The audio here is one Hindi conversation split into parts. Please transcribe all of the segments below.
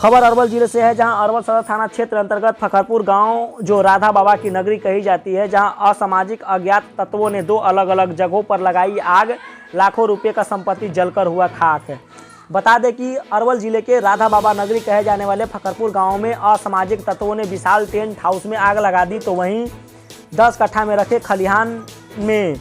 खबर अरवल जिले से है, जहां अरवल सदर थाना क्षेत्र अंतर्गत फखरपुर गांव जो राधा बाबा की नगरी कही जाती है, जहां असामाजिक अज्ञात तत्वों ने 2 अलग अलग जगहों पर लगाई आग। लाखों रुपए का संपत्ति जलकर हुआ खाक। बता दें कि अरवल जिले के राधा बाबा नगरी कहे जाने वाले फखरपुर गांव में असामाजिक तत्वों ने विशाल टेंट हाउस में आग लगा दी, तो वहीं 10 कट्ठा में रखे खलिहान में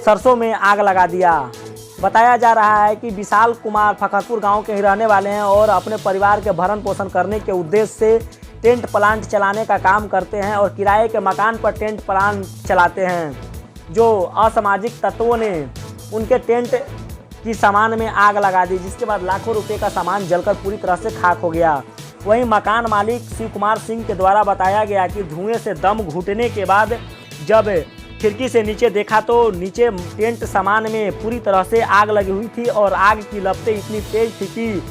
सरसों में आग लगा दिया। बताया जा रहा है कि विशाल कुमार फखरपुर गांव के ही रहने वाले हैं और अपने परिवार के भरण पोषण करने के उद्देश्य से टेंट प्लांट चलाने का काम करते हैं और किराए के मकान पर टेंट प्लांट चलाते हैं। जो असामाजिक तत्वों ने उनके टेंट की सामान में आग लगा दी, जिसके बाद लाखों रुपए का सामान जलकर पूरी तरह से खाक हो गया। वहीं मकान मालिक शिव कुमार सिंह के द्वारा बताया गया कि धुएं से दम घुटने के बाद जब खिड़की से नीचे देखा तो नीचे टेंट सामान में पूरी तरह से आग लगी हुई थी और आग की लपटें इतनी तेज थी कि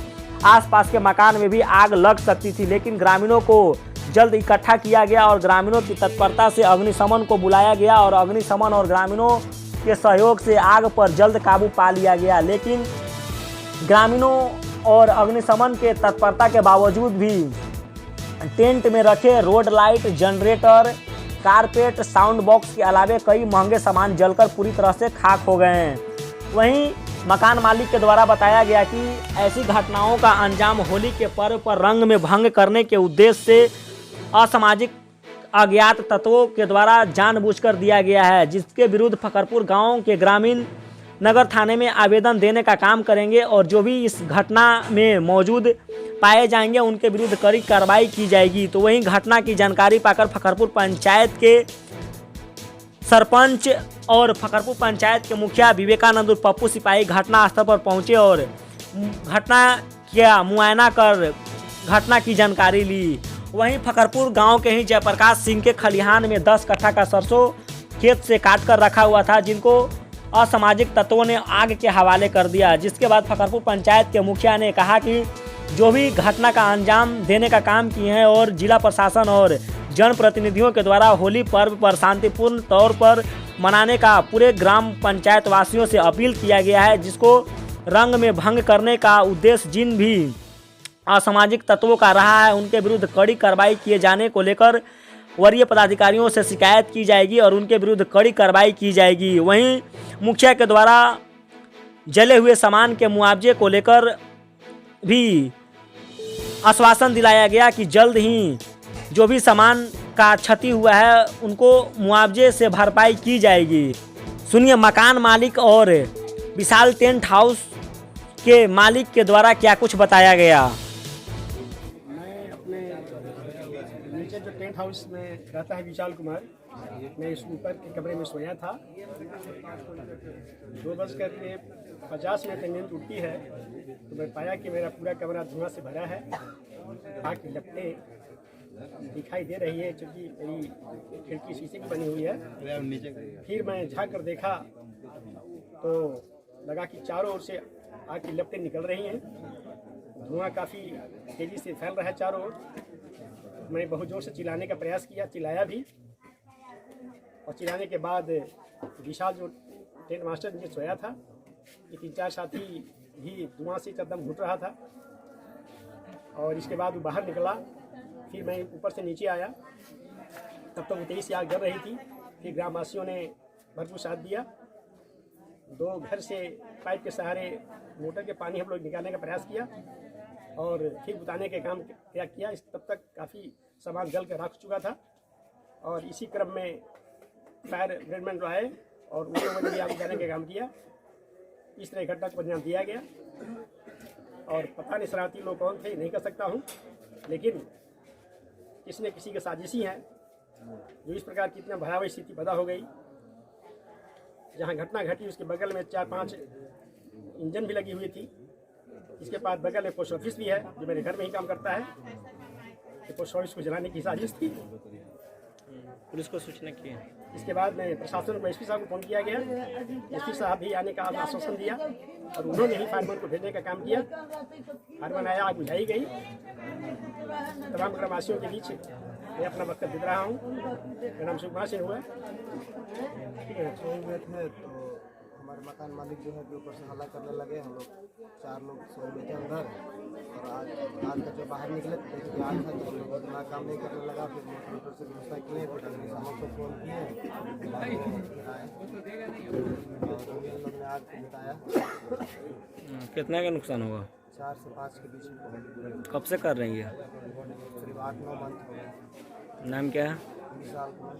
आसपास के मकान में भी आग लग सकती थी, लेकिन ग्रामीणों को जल्द इकट्ठा किया गया और ग्रामीणों की तत्परता से अग्निशमन को बुलाया गया और अग्निशमन और ग्रामीणों के सहयोग से आग पर जल्द काबू पा लिया गया। लेकिन ग्रामीणों और अग्निशमन के तत्परता के बावजूद भी टेंट में रखे road light, generator, carpet, sound box के अलावे कई महंगे सामान जलकर पूरी तरह से खाक हो गए हैं। वहीं मकान मालिक के द्वारा बताया गया कि ऐसी घटनाओं का अंजाम होली के पर्व पर रंग में भंग करने के उद्देश्य से असामाजिक अज्ञात तत्वों के द्वारा जानबूझकर दिया गया है, जिसके विरुद्ध फखरपुर गांव के ग्रामीण नगर थाने में आवेदन देने का काम करेंगे और जो भी इस घटना में मौजूद पाए जाएंगे उनके विरुद्ध कड़ी कार्रवाई की जाएगी। तो वहीं घटना की जानकारी पाकर फखरपुर पंचायत के सरपंच और फखरपुर पंचायत के मुखिया विवेकानंद और पप्पू सिपाही घटनास्थल पर पहुंचे और घटना का मुआयना कर घटना की जानकारी ली। वहीं फखरपुर गांव के ही जयप्रकाश सिंह के खलिहान में 10 कट्ठा का सरसों खेत से काट कर रखा हुआ था, जिनको असामाजिक तत्वों ने आग के हवाले कर दिया। जिसके बाद फखरपुर पंचायत के मुखिया ने कहा कि जो भी घटना का अंजाम देने का काम किए हैं और जिला प्रशासन और जनप्रतिनिधियों के द्वारा होली पर्व पर शांतिपूर्ण तौर पर मनाने का पूरे ग्राम पंचायत वासियों से अपील किया गया है, जिसको रंग में भंग करने का उद्देश्य जिन भी असामाजिक तत्वों का रहा है उनके विरुद्ध कड़ी कार्रवाई किए जाने को लेकर वरीय पदाधिकारियों से शिकायत की जाएगी और उनके विरुद्ध कड़ी कार्रवाई की जाएगी। वहीं मुखिया के द्वारा जले हुए सामान के मुआवजे को लेकर भी आश्वासन दिलाया गया कि जल्द ही जो भी सामान का क्षति हुआ है उनको मुआवजे से भरपाई की जाएगी। सुनिए मकान मालिक और विशाल टेंट हाउस के मालिक के द्वारा क्या कुछ बताया गया। नीचे जो टेंट हाउस में रहता है विशाल कुमार, मैं इस ऊपर के कमरे में सोया था। 2:50 मिनट नींद उठी है तो मैं पाया कि मेरा पूरा कमरा धुआं से भरा है। आग की लपटें दिखाई दे रही है, क्योंकि मेरी खिड़की शीशे की बनी हुई है। फिर मैं झाँक कर देखा तो लगा कि चारों ओर से आग की लपटें निकल रही हैं। धुआं काफ़ी तेज़ी से फैल रहा है चारों ओर। मैंने बहुत ज़ोर से चिल्लाने का प्रयास किया, चिल्लाया भी, और चिल्लाने के बाद विशाल जो टेंट मास्टर नीचे सोया था, ये 3-4 साथी भी धुआं से एकदम घुट रहा था। और इसके बाद वो बाहर निकला, फिर मैं ऊपर से नीचे आया, तब तक वो तेज़ी से आग जल रही थी। फिर ग्रामवासियों ने भरपूर साथ दिया। 2 घर से पाइप के सहारे मोटर के पानी हम लोग निकालने का प्रयास किया और फिर बुताने के काम किया। तब तक काफ़ी सामान जल कर राख चुका था और इसी क्रम में फायर ब्रिगेड आए और उन्होंने भी आग बुझाने का काम किया। इस तरह घटना को अंजाम दिया गया और पता नहीं शरारती लोग कौन थे नहीं कर सकता हूँ, लेकिन किसी न किसी की साजिशी है जो इस प्रकार की इतना भयावह स्थिति पैदा हो गई। जहाँ घटना घटी उसके बगल में 4-5 इंजन भी लगी हुई थी। इसके बाद बगल में पोस्ट ऑफिस भी है जो मेरे घर में ही काम करता है। तो पोस्ट ऑफिस को जलाने की साजिश थी। पुलिस को सूचना की है। इसके बाद मैं प्रशासन को एसपी साहब को फोन किया गया। एसपी साहब भी आने का आश्वासन दिया और उन्होंने ही फायरमैन को भेजने का काम किया। फायरमैन आया, आग बुझाई गई। तमाम ग्रामवासियों के बीच मैं अपना वक्तव्य दे रहा हूँ। मेरा नाम शिव कुमार सिंह हुआ। सो गए थे तो हमारे मकान मालिक जो है कि ऊपर से हल्ला करने लगे। हम लोग 4 लोग सो गए थे अंदर। और आज का जो बाहर निकले तो देखिए आग था, तो हम लोग दिमाग काम नहीं करने लगा। फिर मोटर से व्यवस्था किए, फिर अग्नि शामक को फोन किए, फिर आए और हम लोग ने आग को बुताया। कितना का नुकसान होगा? 4 से 5 के बीच में। कब से कर रही है? करीब 8-9 मंथ हो गए। नाम क्या है? विशाल कुमार।